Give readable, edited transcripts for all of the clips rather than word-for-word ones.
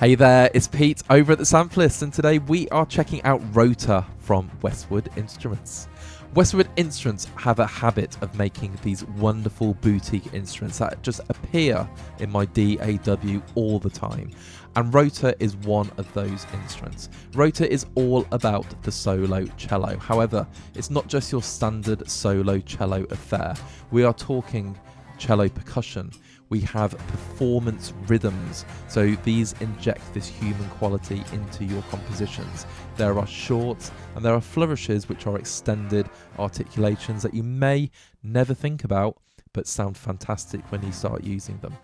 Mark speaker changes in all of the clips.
Speaker 1: Hey there, it's Pete over at the Sampleist, and today we are checking out Rotor from Westwood Instruments. Westwood Instruments have a habit of making these wonderful boutique instruments that just appear in my DAW all the time, and Rotor is one of those instruments. Rotor is all about the solo cello. However, it's not just your standard solo cello affair. We are talking cello percussion. We have performance rhythms, so these inject this human quality into your compositions. There are shorts and there are flourishes, which are extended articulations that you may never think about but sound fantastic when you start using them.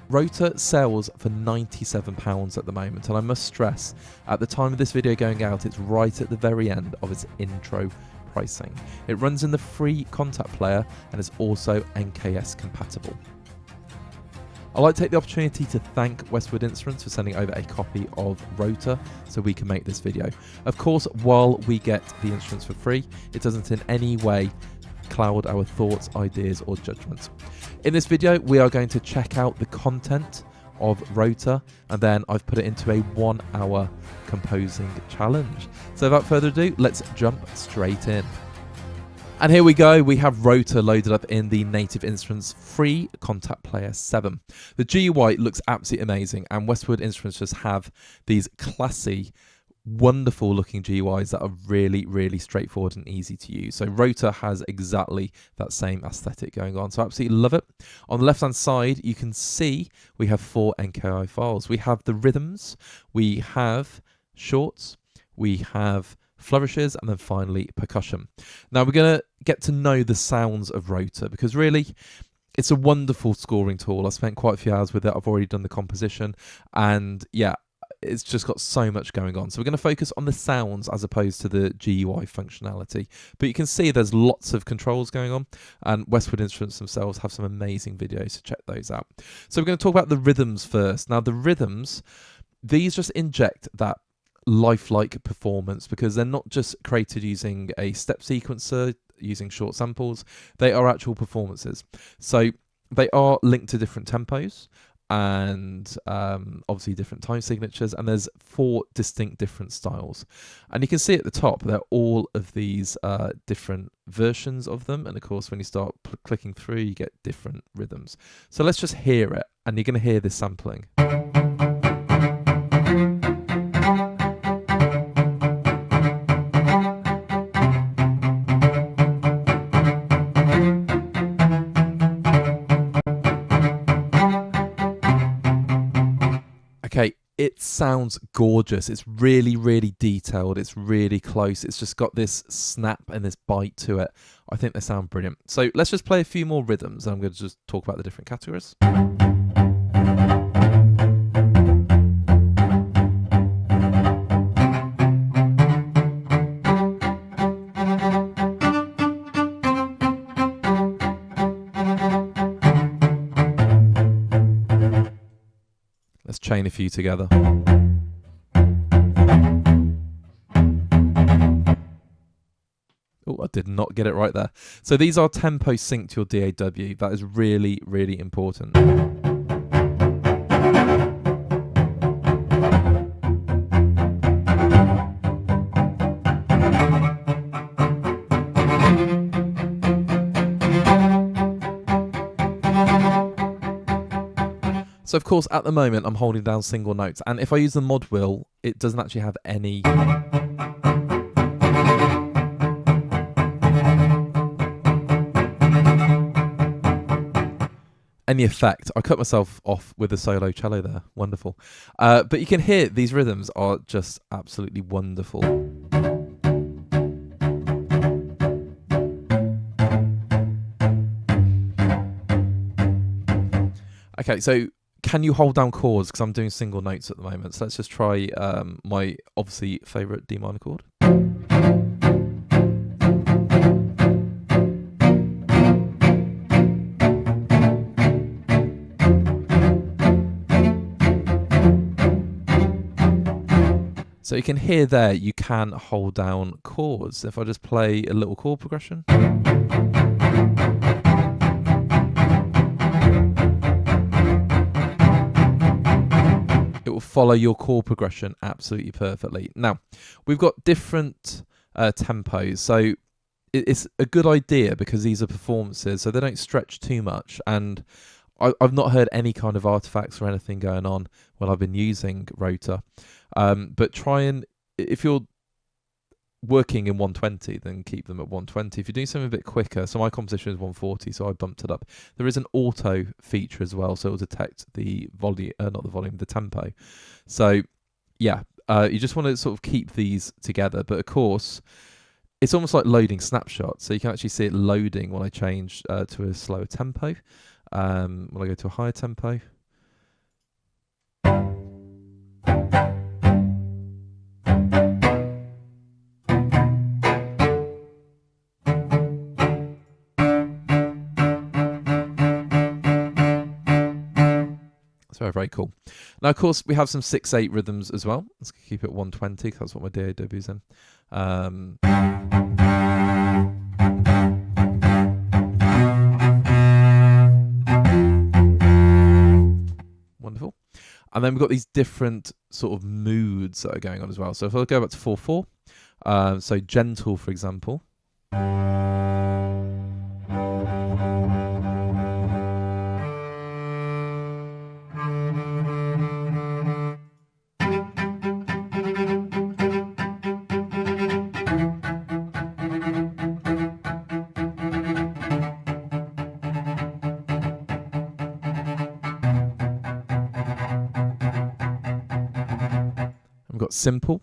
Speaker 1: Rotor sells for £97 at the moment, and I must stress, at the time of this video going out, it's right at the very end of its intro pricing. It runs in the free contact player and is also NKS compatible. I'd like to take the opportunity to thank Westwood Instruments for sending over a copy of Rotor so we can make this video. Of course, while we get the instruments for free, it doesn't in any way cloud our thoughts, ideas or judgments. In this video, we are going to check out the content of Rotor, and then I've put it into a 1 hour composing challenge. So without further ado, let's jump straight in. And here we go, we have Rotor loaded up in the Native Instruments free Contact Player 7. The GUI looks absolutely amazing, and Westwood Instruments just have these classy, wonderful looking GUIs that are really, really straightforward and easy to use. So Rotor has exactly that same aesthetic going on, so I absolutely love it. On the left hand side, you can see we have 4 NKI files. We have the rhythms, we have shorts, we have flourishes, and then finally percussion. Now we're going to get to know the sounds of Rotor, because really it's a wonderful scoring tool. I spent quite a few hours with it. I've already done the composition, and yeah, it's just got so much going on. So we're going to focus on the sounds as opposed to the GUI functionality. But you can see there's lots of controls going on, and Westwood Instruments themselves have some amazing videos, so check those out. So we're going to talk about the rhythms first. Now the rhythms, these just inject that lifelike performance, because they're not just created using a step sequencer, using short samples. They are actual performances. So they are linked to different tempos and obviously different time signatures, and there's 4 distinct different styles. And you can see at the top there are all of these different versions of them, and of course when you start clicking through you get different rhythms. So let's just hear it, and you're going to hear this sampling. Okay, it sounds gorgeous. It's really, really detailed. It's really close. It's just got this snap and this bite to it. I think they sound brilliant. So let's just play a few more rhythms, and I'm going to just talk about the different categories. Let's chain a few together. Oh, I did not get it right there. So these are tempo synced to your DAW. That is really, really important. So of course at the moment I'm holding down single notes, and if I use the mod wheel it doesn't actually have any effect. I cut myself off with the solo cello there. Wonderful. But you can hear these rhythms are just absolutely wonderful. Okay, so can you hold down chords? Because I'm doing single notes at the moment. So let's just try my obviously favourite D minor chord. So you can hear there, you can hold down chords. If I just play a little chord progression. follow your chord progression absolutely perfectly. Now, we've got different tempos, so it's a good idea because these are performances, so they don't stretch too much. And I've not heard any kind of artifacts or anything going on when I've been using Rotor. But try and, if you're working in 120, then keep them at 120. If you're doing something a bit quicker, so my composition is 140, so I bumped it up. There is an auto feature as well, so it'll detect the volume, not the volume, the tempo. So yeah, you just want to sort of keep these together. But of course, it's almost like loading snapshots, so you can actually see it loading when I change to a slower tempo. When I go to a higher tempo. Very, very cool. Now, of course, we have some 6/8 rhythms as well. Let's keep it 120 because that's what my DAW is in. Wonderful. And then we've got these different sort of moods that are going on as well. So if I go back to 4/4, so gentle, for example. We've got simple.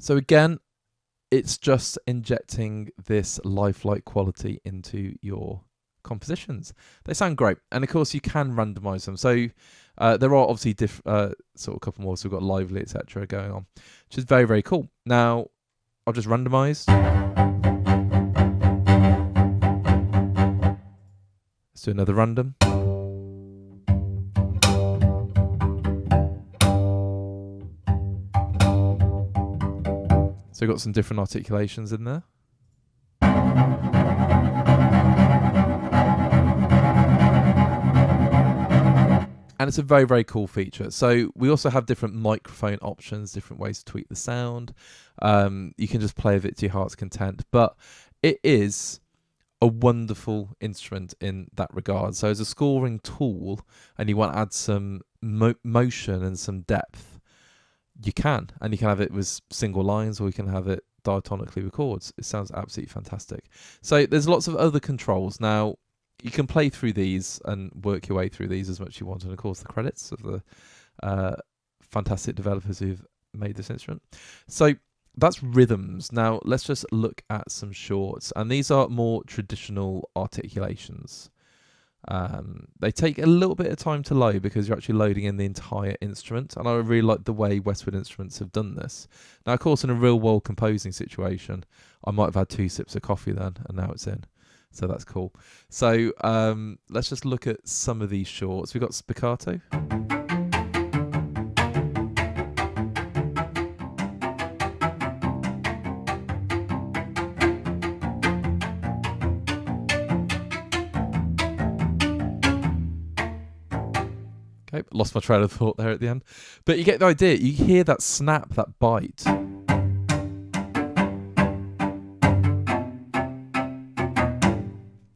Speaker 1: So again, it's just injecting this lifelike quality into your compositions. They sound great, and of course you can randomize them. So there are obviously sort of a couple more. So we've got lively, etc., going on, which is very, very cool. Now I'll just randomize. Let's do another random. So we've got some different articulations in there. And it's a very, very cool feature. So we also have different microphone options, different ways to tweak the sound. You can just play with it to your heart's content. But it is a wonderful instrument in that regard. So as a scoring tool, and you want to add some motion and some depth, you can, and you can have it with single lines, or you can have it diatonically with chords. It sounds absolutely fantastic. So there's lots of other controls. Now you can play through these and work your way through these as much as you want, and of course the credits of the fantastic developers who've made this instrument. So that's rhythms. Now let's just look at some shorts, and these are more traditional articulations. They take a little bit of time to load because you're actually loading in the entire instrument, and I really like the way Westwood Instruments have done this. Now, of course, in a real world composing situation, I might have had 2 sips of coffee then, and now it's in. So that's cool. So let's just look at some of these shorts. We've got spiccato. Okay, lost my train of thought there at the end. But you get the idea. You hear that snap, that bite.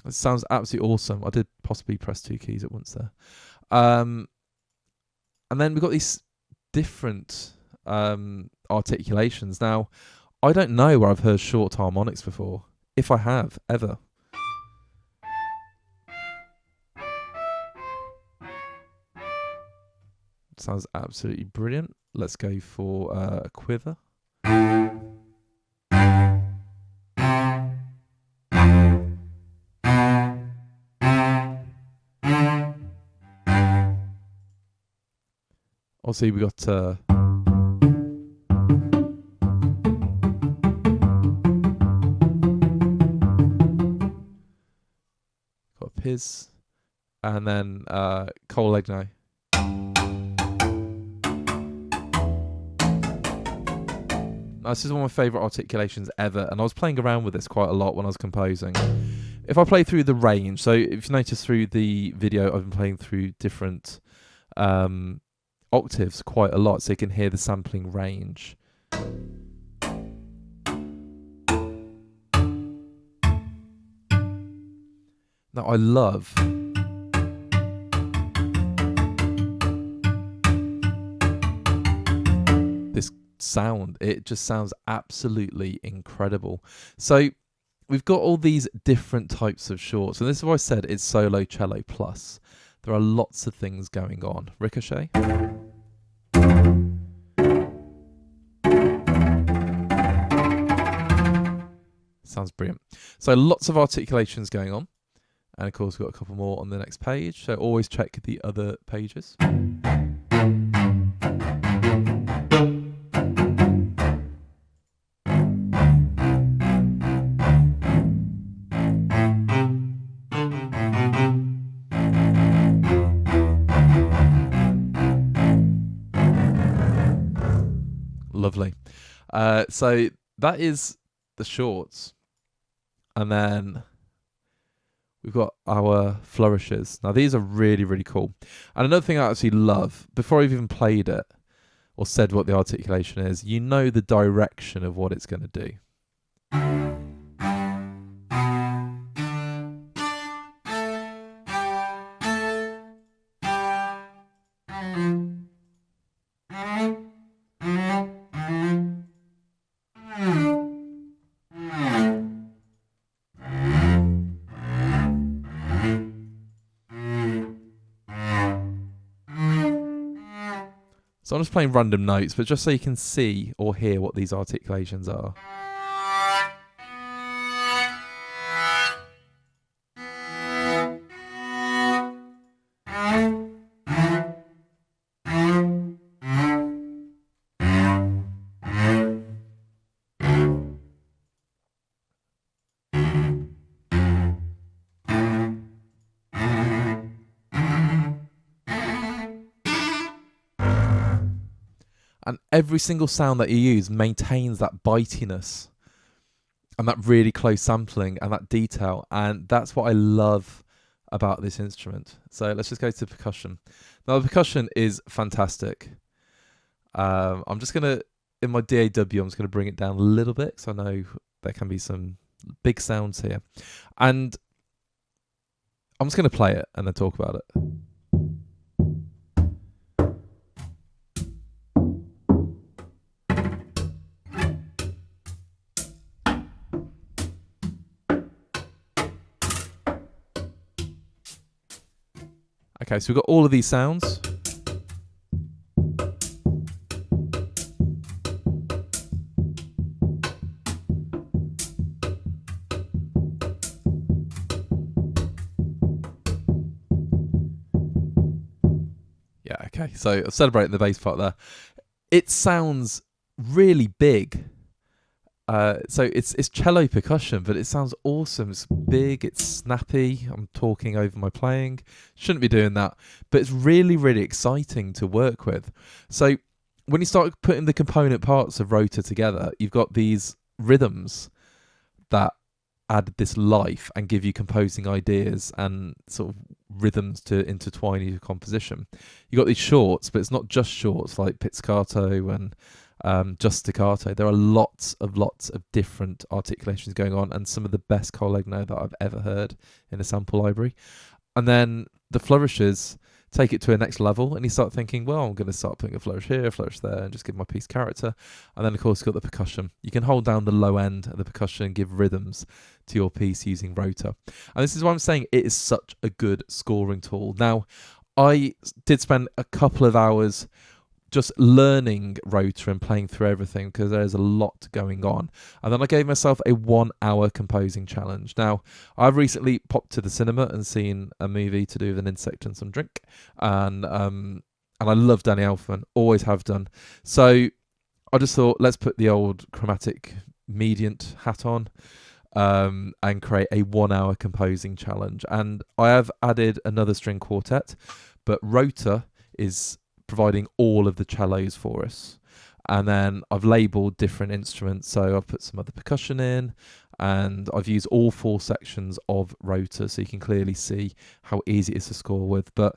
Speaker 1: It sounds absolutely awesome. I did possibly press 2 keys at once there. And then we've got these different articulations. Now, I don't know where I've heard short harmonics before, if I have, ever. Sounds absolutely brilliant. Let's go for a quiver. Obviously we got Piz, and then Cole Legno. Now, this is one of my favourite articulations ever, and I was playing around with this quite a lot when I was composing. If I play through the range, so if you notice through the video, I've been playing through different octaves quite a lot, so you can hear the sampling range. Now, I love this sound. It just sounds absolutely incredible. So we've got all these different types of shorts, and this is why I said it's solo cello plus. There are lots of things going on. Ricochet. Sounds brilliant. So lots of articulations going on. And of course, we've got a couple more on the next page. So always check the other pages. Lovely. So that is the shorts. And then we've got our flourishes. Now, these are really, really cool. And another thing I actually love, before I've even played it or said what the articulation is, you know the direction of what it's going to do. So I'm just playing random notes, but just so you can see or hear what these articulations are. And every single sound that you use maintains that bitiness and that really close sampling and that detail. And that's what I love about this instrument. So let's just go to percussion. Now, the percussion is fantastic. I'm just going to, in my DAW, I'm just going to bring it down a little bit because I know there can be some big sounds here. And I'm just going to play it and then talk about it. Okay, so we've got all of these sounds. Yeah, okay, so I'll celebrate the bass part there. It sounds really big. So it's cello percussion, but it sounds awesome. It's big, it's snappy. I'm talking over my playing. Shouldn't be doing that, but it's really, really exciting to work with. So when you start putting the component parts of Rotor together, you've got these rhythms that add this life and give you composing ideas and sort of rhythms to intertwine your composition. You've got these shorts, but it's not just shorts like pizzicato and just staccato. There are lots of different articulations going on, and some of the best Cole legno that I've ever heard in a sample library. And then the flourishes take it to a next level, and you start thinking, well, I'm going to start putting a flourish here, a flourish there, and just give my piece character. And then, of course, you've got the percussion. You can hold down the low end of the percussion and give rhythms to your piece using Rotor. And this is why I'm saying it is such a good scoring tool. Now, I did spend a couple of hours just learning Rotor and playing through everything because there's a lot going on. And then I gave myself a 1 hour composing challenge. Now, I've recently popped to the cinema and seen a movie to do with an insect and some drink. And I love Danny Elfman, always have done. So I just thought, let's put the old chromatic mediant hat on. and create a 1 hour composing challenge. And I have added another string quartet, but Rotor is providing all of the cellos for us. And then I've labeled different instruments. So I've put some other percussion in, and I've used all 4 sections of Rotor, so you can clearly see how easy it is to score with. But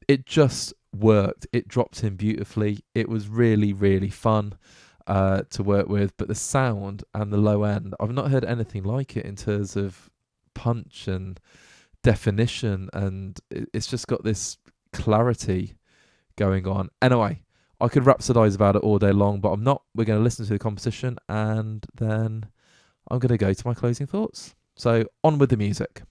Speaker 1: it just worked. It dropped in beautifully. It was really, really fun to work with. But the sound and the low end, I've not heard anything like it in terms of punch and definition, and it's just got this clarity going on. Anyway, I could rhapsodize about it all day long, but I'm not. We're going to listen to the composition, and then I'm going to go to my closing thoughts. So on with the music.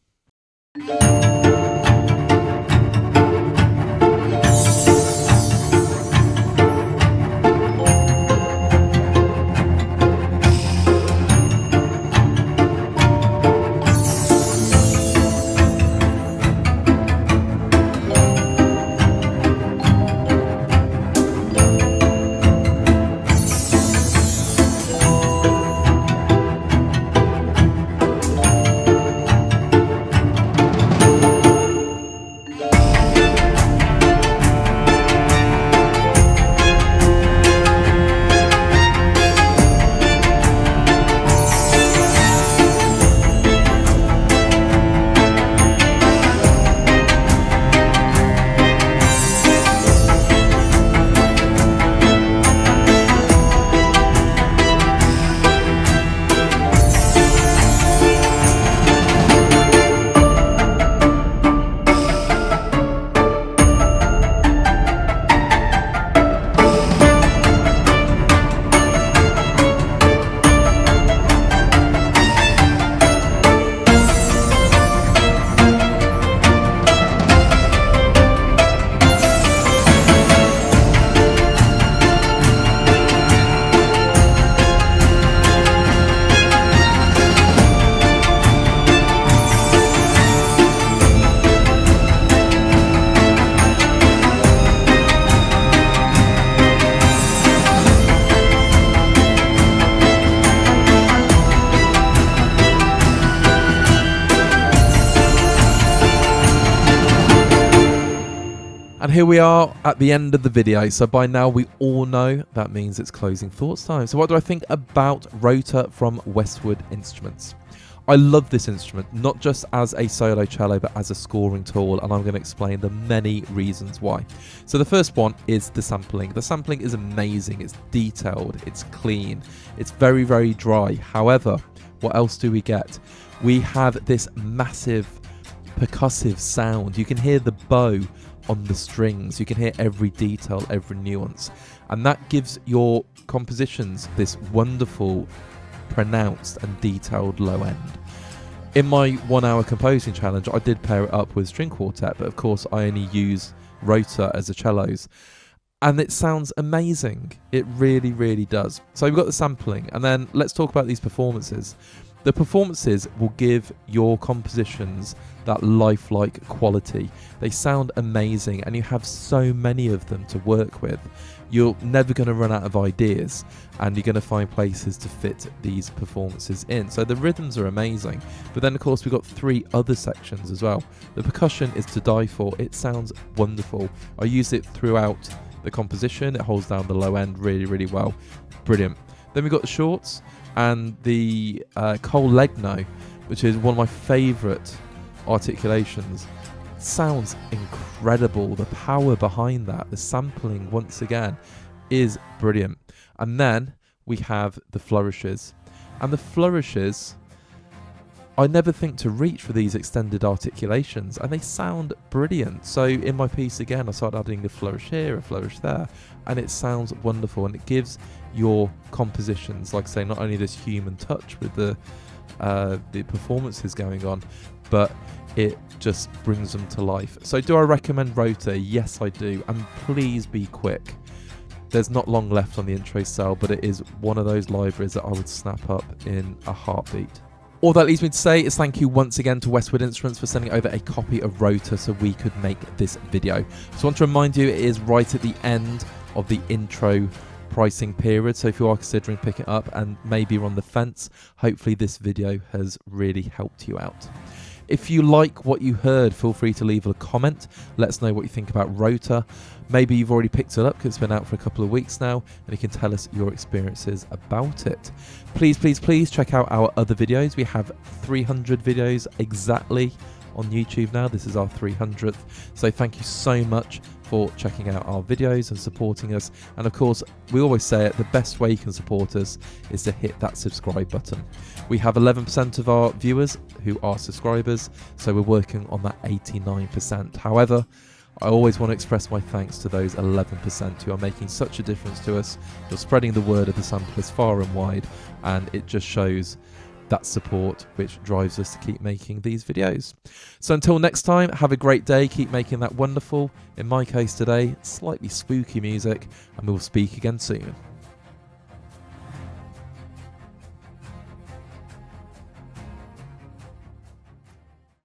Speaker 1: And here we are at the end of the video. So by now we all know that means it's closing thoughts time. So what do I think about Rotor from Westwood Instruments? I love this instrument, not just as a solo cello, but as a scoring tool, and I'm going to explain the many reasons why. So the first one is the sampling. The sampling is amazing, it's detailed, it's clean, it's very, very dry. However, what else do we get? We have this massive percussive sound. You can hear the bow on the strings, you can hear every detail, every nuance, and that gives your compositions this wonderful, pronounced and detailed low end. In my 1 hour composing challenge, I did pair it up with string quartet, but of course I only use Rotor as the cellos, and it sounds amazing. It really, really does. So we've got the sampling, and then let's talk about these performances. The performances will give your compositions that lifelike quality. They sound amazing, and you have so many of them to work with. You're never going to run out of ideas, and you're going to find places to fit these performances in. So the rhythms are amazing, but then of course we've got 3 other sections as well. The percussion is to die for. It sounds wonderful. I use it throughout the composition. It holds down the low end really, really well. Brilliant. Then we've got the shorts and the Cole legno, which is one of my favourite articulations. Sounds incredible. The power behind that, the sampling once again, is brilliant. And then we have the flourishes, and the flourishes I never think to reach for these extended articulations, and they sound brilliant. So in my piece again, I started adding a flourish here, a flourish there, and it sounds wonderful, and it gives your compositions, like I say, not only this human touch with the performances going on, but it just brings them to life. So do I recommend Rotor? Yes, I do, and please be quick. There's not long left on the intro cell, but it is one of those libraries that I would snap up in a heartbeat. All that leaves me to say is thank you once again to Westwood Instruments for sending over a copy of Rotor so we could make this video. Just want to remind you, it is right at the end of the intro pricing period, so if you are considering picking it up and maybe you're on the fence, hopefully this video has really helped you out. If you like what you heard, feel free to leave a comment. Let us know what you think about Rotor. Maybe you've already picked it up because it's been out for a couple of weeks now, and you can tell us your experiences about it. Please, please, please check out our other videos. We have 300 videos exactly on YouTube now. This is our 300th. So thank you so much for checking out our videos and supporting us. And of course, we always say it, the best way you can support us is to hit that subscribe button. We have 11% of our viewers who are subscribers, so we're working on that 89%. However, I always want to express my thanks to those 11% who are making such a difference to us. You're spreading the word of the Sampleist far and wide, and it just shows that support which drives us to keep making these videos. So until next time, have a great day, keep making that wonderful, in my case today, slightly spooky music, and we'll speak again soon.